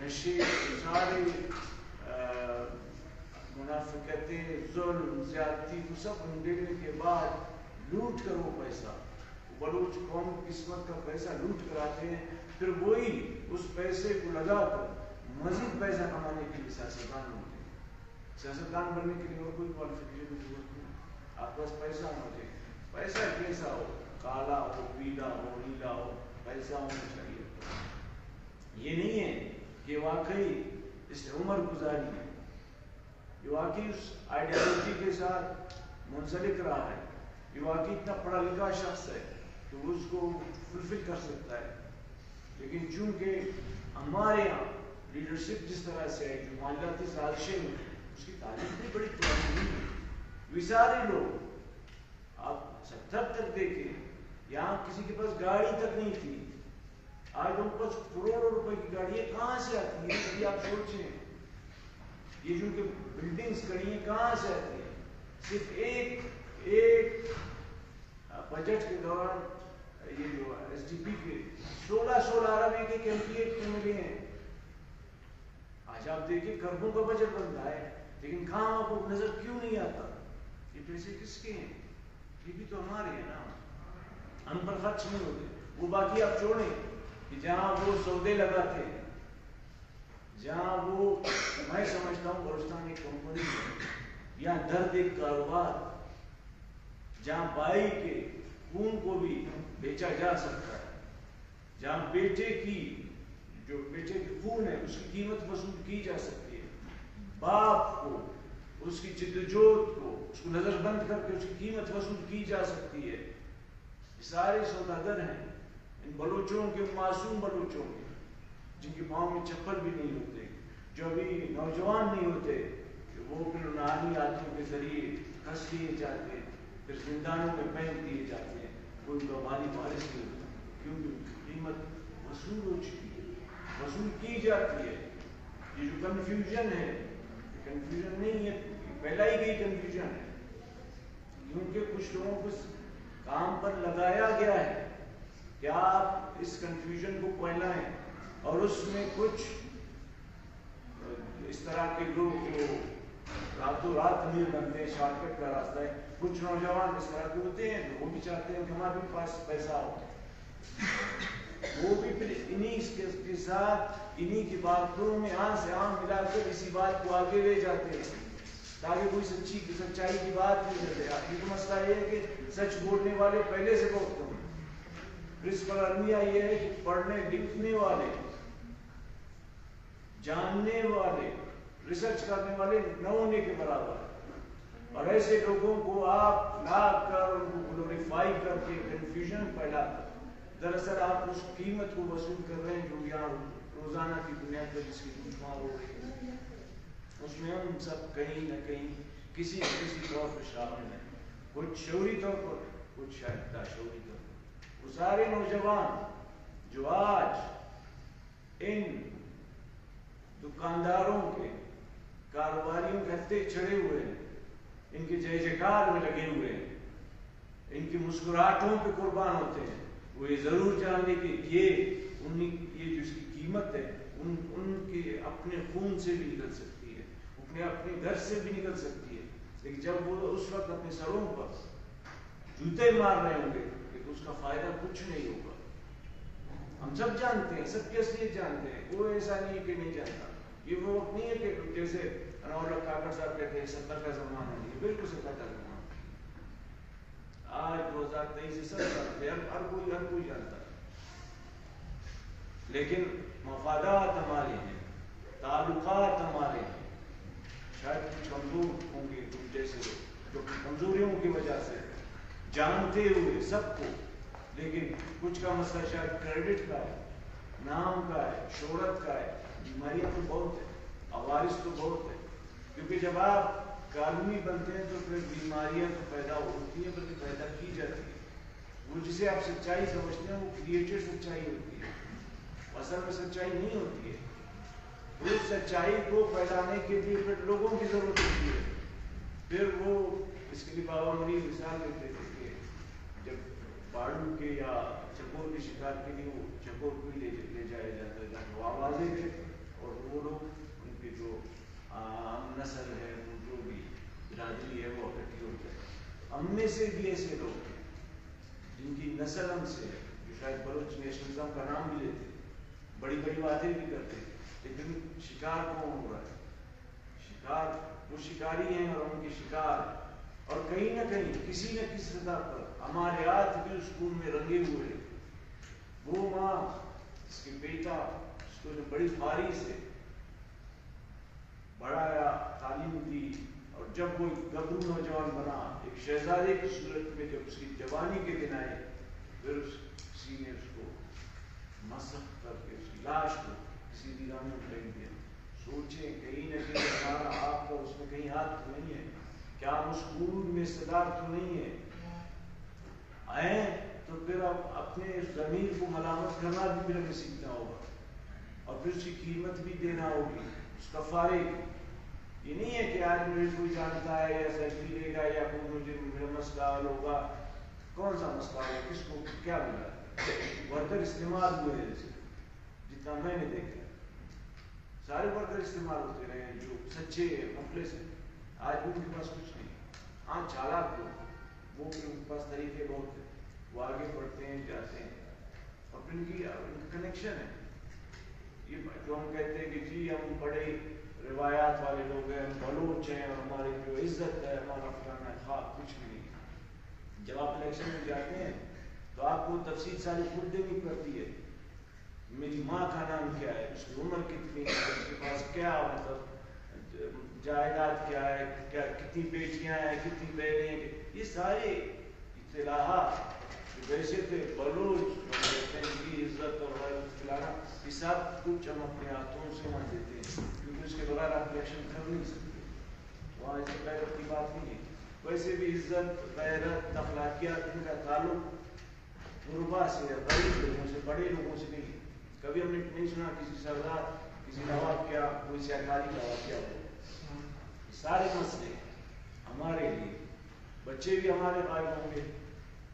نشے سارے منافقتیں ظلم زیادتی کو سب دینے کے بعد لوٹ کر وہ پیسہ بلوچ قوم قسمت کا پیسہ لوٹ کر آتے ہیں، پھر وہی اس پیسے کو لگا کر مزید پیسہ کمانے کے لیے سیاستدان ہوتے ہیں۔ سیاستدان بننے کے لیے اور کوئی کوالیفیکیشن کی ضرورت نہیں، آپ کے پاس پیسہ ہونا چاہیے۔ پیسہ کیسا ہو، کالا ہو، پیلا ہو، نیلا ہو، پیسہ ہونا چاہیے۔ یہ نہیں ہے کہ واقعی اس نے عمر گزاری ہے، یہ واقعی اس آئیڈیالوجی کے ساتھ منسلک رہا ہے، یہ واقعی اتنا پڑھا لکھا شخص ہے کہ وہ اس کو فلفل کر سکتا ہے۔ لیکن چونکہ ہمارے یہاں لیڈرشپ جس طرح سے ہے، جو مالیاتی سازشیں میں اس کی تعلیم بھی بڑی پرانی نہیں ہے۔ وہ سارے لوگ آپ 70 تک دیکھیں، یہاں کسی کے پاس گاڑی تک نہیں تھی، آج ان کے پاس کروڑوں روپے کی گاڑی ہے، کہاں سے آتی ہے؟ کبھی آپ سوچیں یہ جو کہ بلڈنگز کھڑی ہیں کہاں سے آتی ہیں؟ صرف ایک بجٹ کے دوران یہ جو ایس ڈی پی کے 16 ارب کے کیمپیٹ کے ملے ہیں۔ آج آپ دیکھیں کروڑوں کا بجٹ بنتا ہے، لیکن کہاں آپ کو نظر کیوں نہیں آتا؟ یہ پیسے کس کے ہیں؟ یہ بھی تو ہمارے ہیں نا، ہم پر خرچ نہیں ہوتے۔ وہ باقی آپ چھوڑیں کہ جہاں وہ سودے لگاتے ہیں، جہاں وہ میں سمجھتا ہوں بلوچستان ایک کمپنی ہے، یہاں درد ایک کاروبار، جہاں بھائی کے خون کو بھی بیچا جا سکتا ہے، جہاں بیٹے کی خون ہے اس کی قیمت وصول کی جا سکتی ہے، باپ کو اس کی جدوجہد کو اس کو نظر بند کر کے اس کی قیمت وصول کی جا سکتی ہے۔ یہ سارے سوداگر ہیں ان بلوچوں کے، معصوم بلوچوں کے، جن کے پاؤں میں چپل بھی نہیں ہوتے، جو ابھی نوجوان نہیں ہوتے، کہ وہ پھر نانی ہاتھوں کے ذریعے کس لیے جاتے ہیں، پھر زندانوں میں پھینک دیے جاتے ہیں، کوئی مالی وارث نہیں ہوتا، کیونکہ قیمت وصول ہو چکی ہے، وصول کی جاتی ہے۔ یہ جو کنفیوژن ہے، کنفیوژن نہیں ہے، پھیلائی گئی کنفیوژن ہے، کیونکہ کچھ لوگوں کو کام پر لگایا گیا ہے کہ آپ اس کنفیوژن کو پھیلائیں، اور اس میں کچھ اس طرح کے لوگ جو راتوں رات امیر بنتے ہیں، شارٹ کٹ کا راستہ ہے، کچھ نوجوان اس طرح کے ہوتے ہیں وہ بھی چاہتے ہیں کہ ہمارے پاس پیسہ ہو، وہ بھی پھر انہی کے ساتھ انہی کی باتوں میں آن سے آن ملا کر اسی بات کو آگے لے جاتے ہیں تاکہ کوئی سچائی کی بات نہیں کرتے۔ یہ تو مسئلہ یہ ہے کہ سچ بولنے والے پہلے سے بہت کم ہیں۔ پرنسپل المیہ یہ ہے کہ پڑھنے لکھنے والے، جاننے والے، ریسرچ کرنے والے نہ ہونے کے برابر ہے، اور ایسے لوگوں کو آپ لا کر ان کو گلوریفائی کر کے کنفیوژن پھیلا کر دراصل آپ اس قیمت کو وصول کر رہے ہیں جو یہاں روزانہ کی بنیاد پر جس کی مار ہو رہی ہے، اس میں ہم سب کہیں نہ کہیں کسی نہ کسی طور پر شامل ہیں، کچھ شعوری طور پر، کچھ شاید لاشعوری طور پر۔ وہ سارے نوجوان جو آج ان دکانداروں کے، کاروباریوں کے ہتھے چڑھے ہوئے ہیں، ان کے جے جیکار میں لگے ہوئے ہیں، ان کی مسکراہٹوں پہ قربان ہوتے ہیں، وہ یہ ضرور جان لیں کہ یہ جو اس کی قیمت ہے ان کے اپنے خون سے بھی نکل سکتی ہے، اپنے گھر سے بھی نکل سکتی ہے، لیکن جب وہ اس وقت اپنے سروں پر جوتے مار رہے ہوں گے کہ اس کا فائدہ کچھ نہیں ہوگا۔ ہم سب جانتے ہیں، سب کی اصلیت جانتے ہیں، کوئی ایسا نہیں ہے کہ نہیں جانتا۔ یہ وہ وقت نہیں ہے کہ جیسے انور اللہ کاکڑ صاحب کہتے ہیں 70 کا زمانہ ہے، یہ بالکل 70 کا زمانہ ہے۔ آج 2023 سے سب جانتے ہیں، ہر کوئی جانتا ہے، لیکن مفادات ہمارے ہیں، تعلقات ہمارے ہیں، شاید کچھ کمزور ہوں گے کچھ جیسے لوگ جو کمزوریوں کی وجہ سے جانتے ہوئے سب کو، لیکن کچھ کا مسئلہ شاید کریڈٹ کا ہے، نام کا ہے، شہرت کا ہے، بیماریاں تو بہت ہے، عوارض تو بہت ہے، کیونکہ جب آپ عالمی بنتے ہیں تو پھر بیماریاں تو پیدا ہوتی ہیں بلکہ پیدا کی جاتی ہیں۔ وہ جسے آپ سچائی سمجھتے ہیں وہ کریٹڈ سچائی ہوتی ہے، اصل میں سچائی نہیں ہوتی ہے۔ اس سچائی کو پھیلانے کے لیے پھر لوگوں کی ضرورت ہوتی ہے۔ پھر وہ اس کے لیے بابا منیر مثال دیتے تھے کہ جب باڑو کے یا چکور کے شکار کے لیے وہ چکور کو ہی لے جایا جاتا ہے تاکہ وہ آوازیں دے، اور وہ لوگ ان کی جو نسل ہے جو بھی برادری ہے وہ اکٹھی ہو جائے. ہم میں سے بھی ایسے لوگ ہیں جن کی نسل ہم سے ہے جو شاید بلوچ نیشنلزم کا نام بھی لیتے بڑی بڑی باتیں بھی کرتے لیکن شکار کون ہو رہا ہے؟ شکار وہ شکاری ہیں اور ان کے شکار ہیں. اور کہیں نہ کہیں کسی نہ کسی سطح پر ہمارے ہاتھ بھی اس خون میں رنگے ہوئے ہیں. وہ ماں اس کے بیٹا اس کو جو بڑی خواری سے بڑھایا تعلیم دی اور جب وہ گبرو نوجوان بنا ایک شہزادے کی صورت میں جب اس کی جوانی کے دن آئے پھر کسی نے اس کو مسخ کر کے اس کی لاش کو کسی ویران میں پھینک دیا. سوچیں کہیں نہ کہیں ہمارا آپ کا اس میں کہیں ہاتھ تو نہیں ہے؟ کیا ہم اس خون میں صدار تو نہیں ہے؟ آئیں تو پھر اب اپنے ضمیر کو ملامت کرنا بھی پھر ہمیں سیکھنا ہوگا اور پھر اس کی قیمت بھی دینا ہوگی. اس کا فارغ یہ نہیں ہے کہ آج مجھے کوئی جانتا ہے یا سیلفی لے گا یا کوئی مجھے میرا مسئلہ حل ہوگا. کون سا مسئلہ ہے؟ کس کو کیا ملا؟ ورکر استعمال ہوئے ہیں جتنا میں نے دیکھا سارے ورکر استعمال ہوتے رہے ہیں جو سچے مخلص ہیں. آج بھی ان کے پاس کچھ نہیں. ہاں چالاک لوگ وہ ان کے پاس طریقے بہت ہیں وہ آگے بڑھتے ہیں جاتے ہیں اور ان کا کنیکشن ہے. یہ جو ہم کہتے ہیں کہ جی ہم بڑے روایات والے لوگ ہیں ہم بلوچ ہیں اور ہماری جو عزت ہے ہمارا فلانا خواب کچھ بھی نہیں. جب آپ الیکشن میں جاتے ہیں تو آپ کو تفصیل ساری خود دینی پڑتی ہے. میری ماں کا نام کیا ہے, اس کی عمر کتنی ہے, اس کے پاس کیا مطلب جائیداد کیا ہے, کیا کتنی بیٹیاں ہیں, کتنی بہنیں ہیں. یہ سارے اطلاعات ویسے تھے بلوچ کہتے ہیں کی عزت اور فلانا یہ سب کچھ ہم اپنے ہاتھوں سے وہاں دیتے ہیں کیونکہ اس کے بغیر آپ الیکشن کر نہیں سکتے. وہاں اس غیرت کی بات نہیں ہے. ویسے بھی عزت غیرت اخلاقیات ان کا تعلق غربا سے غریب لوگوں سے بڑے لوگوں سے نہیں. کبھی ہم نے نہیں سنا کسی سردار کسی نواب کیا کوئی سرکاری کا واقعہ ہو. سارے مسئلے ہمارے لیے بچے بھی ہمارے غائب ہوں گے,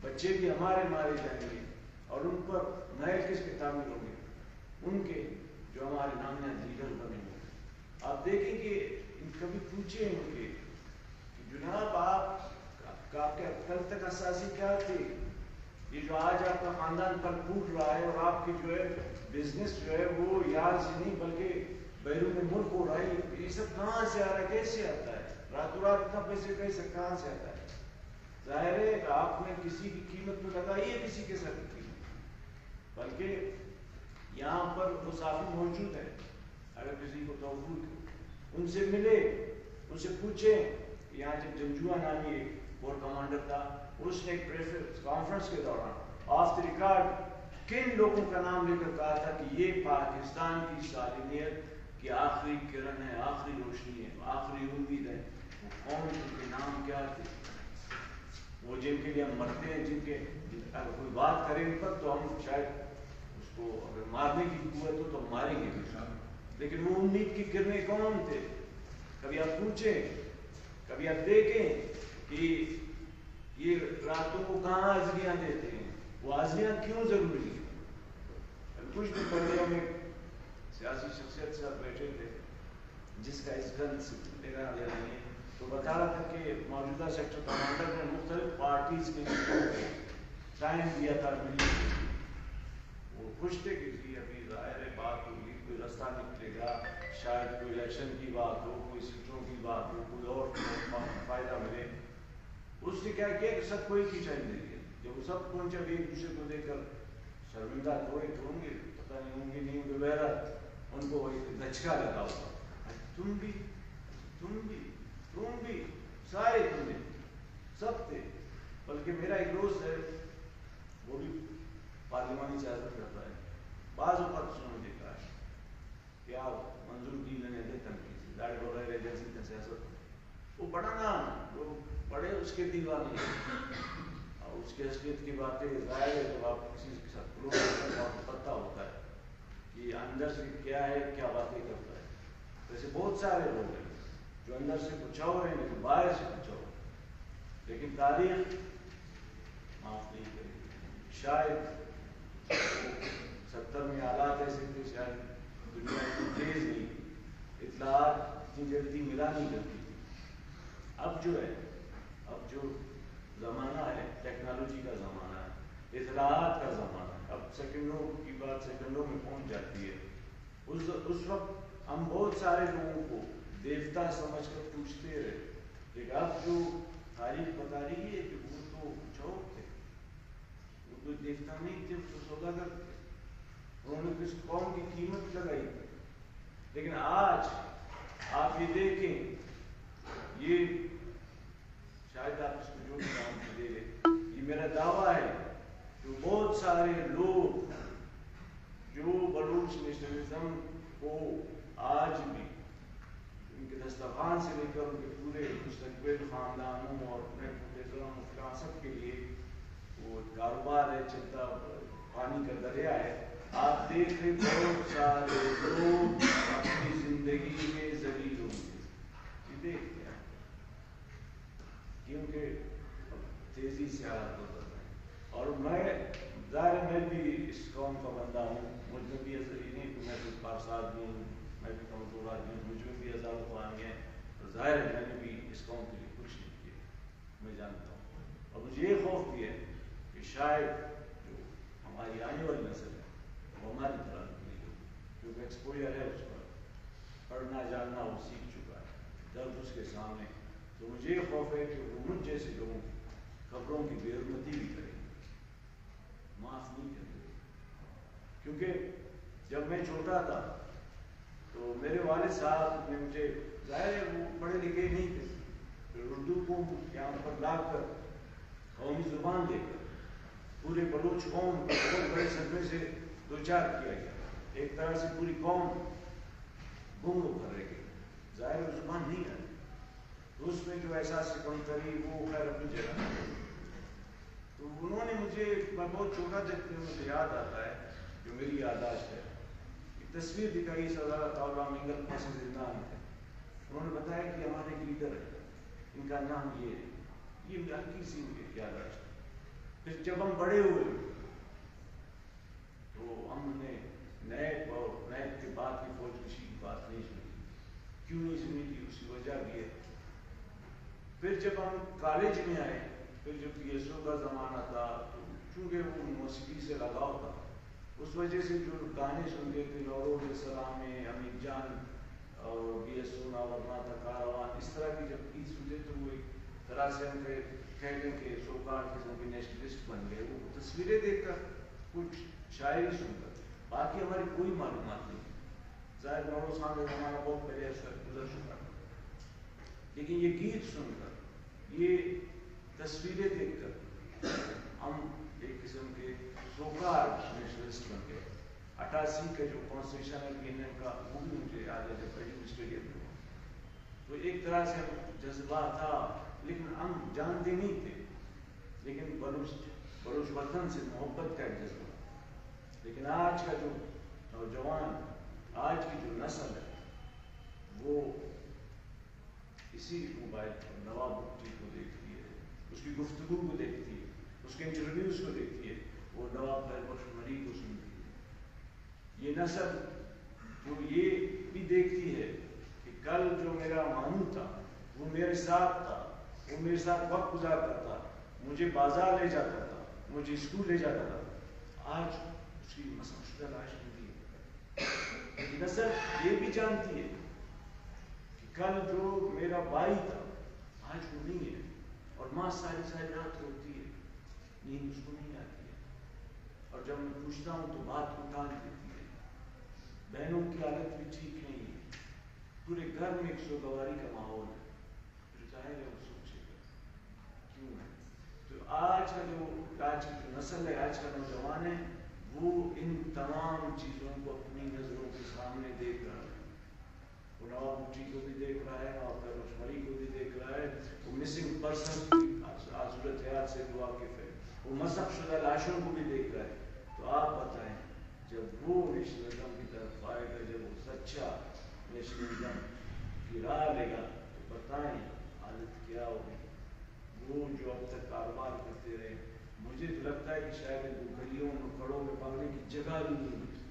بچے بھی ہمارے مارے جائیں گے اور ان پر نئے کس کے تعمیر ہوں گے ان کے جو ہمارے نامزد لیڈر بنے ہوں. آپ دیکھیں کہ کبھی پوچھیں ان کے کہ جناب آپ کے کل تک اساسی کیا تھے, یہ جو آج آپ کا خاندان پر پھوٹ رہا ہے اور آپ کی جو ہے بزنس جو ہے وہ یہاں سے نہیں بلکہ بیرون ملک ہو رہا ہے, یہ سب کہاں سے آ رہا ہے, کیسے آتا ہے, راتوں رات اتنا پیسے کیسے کہاں سے آتا ہے. ظاہر ہے کہ آپ نے کسی کی قیمت تو لگائی ہے کسی کے ساتھ قیمت, بلکہ یہاں پر مسافر موجود ہیں اگر کسی کو توفیق ان سے ملے ان سے پوچھیں. یہاں جب جنجوا نامی ایک کور کمانڈر تھا اس نے ایک پریس کانفرنس کے دوران آف دی ریکارڈ کن لوگوں کا نام لے کر کہا تھا کہ یہ پاکستان کی سالمیت کی آخری کرن ہے, آخری روشنی ہے, آخری امید ہے. وہ کون, ان کے نام کیا تھے, وہ جن کے لیے ہم مرتے ہیں, جن کے اگر کوئی بات کریں ان پر تو ہم شاید اس کو اگر مارنے کی قوت ہو تو ہم ماریں گے, لیکن وہ امید کی کرنیں کون تھے. کبھی آپ پوچھیں, کبھی آپ دیکھیں کہ یہ راتوں کو کہاں حاضریاں دیتے ہیں, وہ حاضریاں کیوں ضروری ہیں. کچھ دن پہلے ہم ایک سیاسی شخصیت سے بیٹھے تھے جس کا اس گن سے لینا دینا نہیں, تو بتا رہا تھا کہ موجودہ سیکٹر کمانڈر نے مختلف پارٹیز کے ٹائم دیا تھا ملنے کے. وہ خوش تھے کہ جی ابھی ظاہر بات ہوگی, کوئی رستہ نکلے گا, شاید کوئی الیکشن کی بات ہو, کوئی سیٹوں کی بات ہو, کوئی اور فائدہ ملے. اس نے کیا کیا کہ سب کو ایک ہی ٹائم دے دیا. جب وہ سب پہنچے ابھی ایک دوسرے کو دیکھ کر شرمندہ تھوڑے تو ہوں گے, پتہ نہیں ہوں گے نہیں ہوں گے, بہرحال ان کو وہی دھچکا لگا ہوا, تم بھی تم بھی تم بھی سارے تم بھی سب تھے. بلکہ میرا ایک دوست ہے وہ بھی پارلیمانی سیاست کرتا ہے, بعض اوقات اس نے دیکھا ہے کہ آپ منظور کی نے تنقید داڑھی وغیرہ جیسی سیاست, وہ بڑا نام ہے, لوگ بڑے اس کے دیوانے اور اس کے اصلیت کی باتیں ظاہر ہے. جب آپ کسی کے ساتھ لوگ پتہ ہوتا ہے کہ اندر سے کیا ہے, کیا باتیں کرتا ہے. ویسے بہت سارے لوگ ہیں جو اندر سے کچھ اور ہیں لیکن باہر سے کچھ اور, لیکن تاریخ معاف نہیں کرے گی. شاید 70 میں حالات ایسے تھے, شاید دنیا اتنی تیز نہیں تھی، اطلاعات اتنی جلدی ملا نہیں کرتی تھی. اب جو ہے، اب جو زمانہ ہے ٹیکنالوجی کا زمانہ ہے، اطلاعات کا زمانہ ہے. اب سیکنڈوں کی بات سیکنڈوں میں پہنچ جاتی ہے. اس وقت ہم بہت سارے لوگوں کو دیوتا سمجھ کر پوچھتے رہے، لیکن اب جو تاریخ بتا رہی ہے کہ وہ تو چور تھے، وہ کوئی دیوتا نہیں تھے، وہ تو سوداگر تھے، انہوں نے کس قوم کی قیمت لگائی. لیکن آج آپ یہ دیکھیں، یہ شاید آپ اس کو جو بھی نام دے لیں، یہ میرا دعویٰ ہے جو بہت سارے لوگ جو بلوچ نیشنلزم کو آج بھی ان کے دسترخوان سے لے کر ان کے پورے مستقبل خاندانوں اور اپنے پورے سب کے لیے وہ کاروبار ہے، چلتا پانی کا دریا ہے. آپ دیکھ رہے بہت سارے لوگ اپنی زندگی میں ذلیل ہوں گے، یہ دیکھتے ہیں کیونکہ تیزی سے حالات بدل رہے ہیں. اور میں بھی اس قوم کا بندہ ہوں، مجھ میں بھی نہیں کہ میں کوئی پارس آدمی ہوں، میں بھی کمزور آدمی ہوں، مجھ میں بھی ہزار خوانی ہیں. ظاہر ہے میں نے بھی اس قوم کے لیے کچھ نہیں کیا، میں جانتا ہوں. اور مجھے یہ خوف بھی ہے کہ شاید جو ہماری آنے والی نسل ہے وہ ہماری طرح نہیں ہو، کیونکہ ایکسپوجر ہے اس پر، پڑھنا جاننا وہ سیکھ چکا ہے، درد اس کے سامنے. تو مجھے یہ خوف ہے کہ وہ مجھ جیسے لوگوں کی خبروں کی بے حرمتی بھی کریں گے، معاف نہیں کریں گے. کیونکہ جب میں چھوٹا تھا تو میرے والد صاحب نے مجھے، ظاہر ہے وہ پڑھے لکھے نہیں تھے، پھر اردو کو یہاں پر لا کر قومی زبان دے کر پورے بلوچ قوم کو بہت بڑے صدمے سے دوچار کیا گیا. ایک طرح سے پوری قوم گم بھر رہ گئی، ظاہر ہے زبان نہیں آئی. تو اس میں جو احساس کم کری وہ خیر اپنی جگہ. تو انہوں نے مجھے، میں بہت چھوٹا دیکھتے ہیں، مجھے یاد آتا ہے جو میری یادداشت ہے، ایک تصویر دکھائی صدارت عالم منگل پاس زندان ہے. انہوں نے بتایا کہ ہمارے ایک لیڈر ہے، ان کا نام یہ ہے. یہ ہلکی سی یادداشت. پھر جب ہم بڑے ہوئے تو ہم نے نیب اور نیب کے بعد کی فوج کشی کی بات نہیں سنی. کیوں نہیں سنی تھی؟ اس کی وجہ بھی ہے. پھر جب ہم کالج میں آئے، پھر جب پی ایس او کا زمانہ تھا، تو چونکہ وہ موسیقی سے لگاؤ تھا، اس وجہ سے جو گانے سنتے تھے، نورو السلام میں امین جان اور بی ایس او ورنہ تھا کاروان، اس طرح کی جب گیت سنتے تو وہ ایک طرح سے ہم کہتے ہیں کہ سوکار قسم کے نیشنلسٹ بن گئے. وہ تصویریں دیکھ کر، کچھ شاعری سن کر، باقی ہماری کوئی معلومات نہیں. ظاہر نوروز خان کا زمانہ بہت پہلے سے گزر چکا تھا، لیکن یہ گیت سن کر، یہ تصویریں دیکھ کر ہم ایک قسم کے سوکار نیشنلسٹ بن گئے. 88 کا جو کانسٹیٹیوشنل یونین کا، وہ بھی مجھے یاد ہے جب پہلی اسٹیڈیم میں، تو ایک طرح سے جذبہ تھا، لیکن ہم جانتے نہیں تھے. لیکن بلوچ وطن سے محبت کا ایک جذبہ. لیکن آج کا جو نوجوان، آج کی جو نسل ہے، وہ اسی موبائل پر نواب بگٹی کو دیکھتی ہے، اس کی گفتگو کو دیکھتی ہے، اس کے انٹرویوز کو دیکھتی ہے، وہ نواب خیر بخش مری کو سنتی ہے. یہ نسل جو یہ بھی دیکھتی ہے کہ کل جو میرا ماموں تھا وہ میرے ساتھ تھا، وہ میرے ساتھ وقت گزارتا تھا، مجھے بازار لے جاتا تھا، مجھے اسکول لے جاتا تھا، آج اس کی مسخ شدہ لاش ملی ہے. یہ نسل یہ بھی جانتی ہے کہ کل جو میرا بھائی تھا آج وہ نہیں ہے، اور ماں ساری رات روتی ہے، نیند اس کو نہیں آتی ہے. اور جب میں پوچھتا ہوں تو بات کو ٹال دیتی ہے. بہنوں کی حالت بھی ٹھیک نہیں ہے، پورے گھر میں ایک سوگواری کا ماحول ہے. پھر ظاہر ہے وہ سوچے گا کیوں ہے. تو آج کی جو نسل ہے، آج کا نوجوان ہے، وہ ان تمام چیزوں کو اپنی نظروں کے سامنے دیکھ رہا ہے. وہ نواب بگٹی کو بھی دیکھ رہا ہے، اور خیر بخش مری کو بھی دیکھ رہا ہے. وہ مسنگ پرسن کی صورتحال سے واقف ہے، وہ مسخ شدہ لاشوں کو بھی دیکھ رہا ہے. تو آپ بتائیں، جب وہ نیشنلزم کی طرف آئے گا، جب وہ سچا نیشنلزم کی راہ لے گا، تو بتائیں حالت کیا ہوگی. وہ جو اب تک کاروبار کرتے رہے، مجھے تو لگتا ہے کہ شاید وہ گلیوں میں کھڑوں میں پاگنے کی جگہ بھی نہیں ملتی.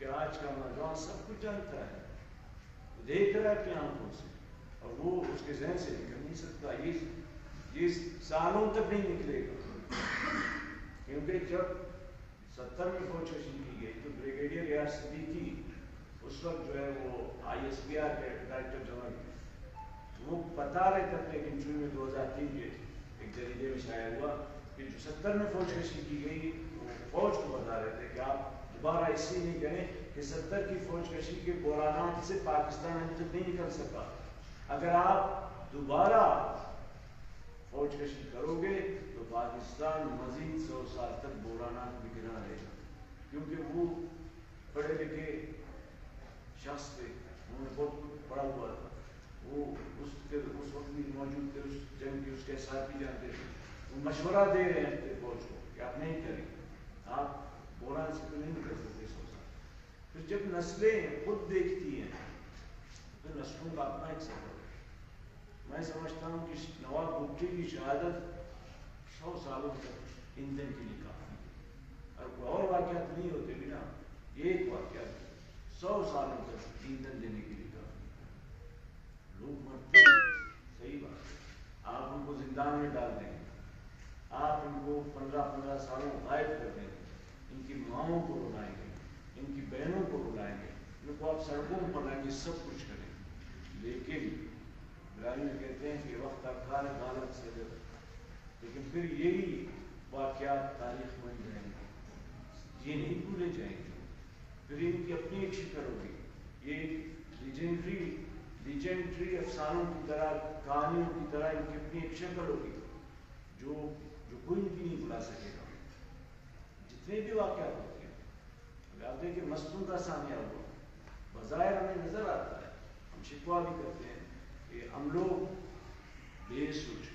کہ آج کا نوجوان سب کچھ جانتا ہے، دیکھ رہا ہے اپنی آنکھوں سے، اور وہ اس کے ذہن سے نکل نہیں سکتا، یہ سالوں تک نہیں نکلے گا، کیونکہ جب 70 میں فوج کشی کی گئی تو بریگیڈیئر ریاض صدیقی اس وقت جو ہے وہ ISPR کے ڈائریکٹر جنرل تھے، وہ بتا رہے تھے اپنے ایک انٹرویو میں 2003 کے ایک جریدے میں شائع ہوا کہ جو 70 میں فوج کشی کی گئی وہ فوج کو بتا رہے تھے کہ آپ دوبارہ اس لیے نہیں کریں کہ 70 کی فوج کشی کے بحرانات سے پاکستان ابھی تک نہیں نکل سکا، اگر آپ دوبارہ فوج کشی کرو گے تو پاکستان مزید 100 سال تک بحرانات میں گرا رہے گا، کیونکہ وہ پڑھے لکھے شخص تھے، انہوں نے بہت کچھ پڑھا ہوا تھا، وہ اس وقت بھی موجود تھے، اس جنگ کے اس کے ساتھ بھی جانتے تھے، وہ مشورہ دے رہے ہیں فوج کو کہ آپ نہیں کریں، آپ بحران سے تو نہیں نکل سکتے 100 سال۔ پھر جب نسلیں خود دیکھتی ہیں تو نسلوں کا اپنا ایک سفر ہے۔ میں سمجھتا ہوں کہ نواب بگٹی کی شہادت 100 سالوں تک ایندھن کے لیے کافی ہے، اور کوئی اور واقعات نہیں ہوتے بھی نا، یہ ایک واقعہ 100 سالوں تک ایندھن دینے کے لیے کافی ہے۔ لوگ مرتے ہیں، صحیح بات ہے، آپ ان کو زندان میں ڈال دیں گے، آپ ان کو 15 سالوں غائب کر دیں گے، ان کی ماؤں کو رلائیں گے، ان کی بہنوں کو رلائیں گے، ان کو آپ سڑکوں پر لائیں گے، سب کچھ کریں گے، لیکن بلائی میں کہتے ہیں کہ وقت افغان غالب سے جب، لیکن پھر یہی واقعات تاریخ بن جائیں گے، یہ نہیں بھولے جائیں گے، پھر ان کی اپنی ایک شکل ہوگی، یہ لیجنڈری افسانوں کی طرح، کہانیوں کی طرح ان کی اپنی ایک شکل ہوگی جو کوئی بھی نہیں بلا سکے گا۔ جتنے بھی واقعات ہوتے ہیں، اگر آپ دیکھیں مستوں کا ثانیہ ہوا، بظاہر ہمیں نظر آتا ہے، ہم شکوہ بھی کرتے ہیں کہ ہم لوگ بے سوچ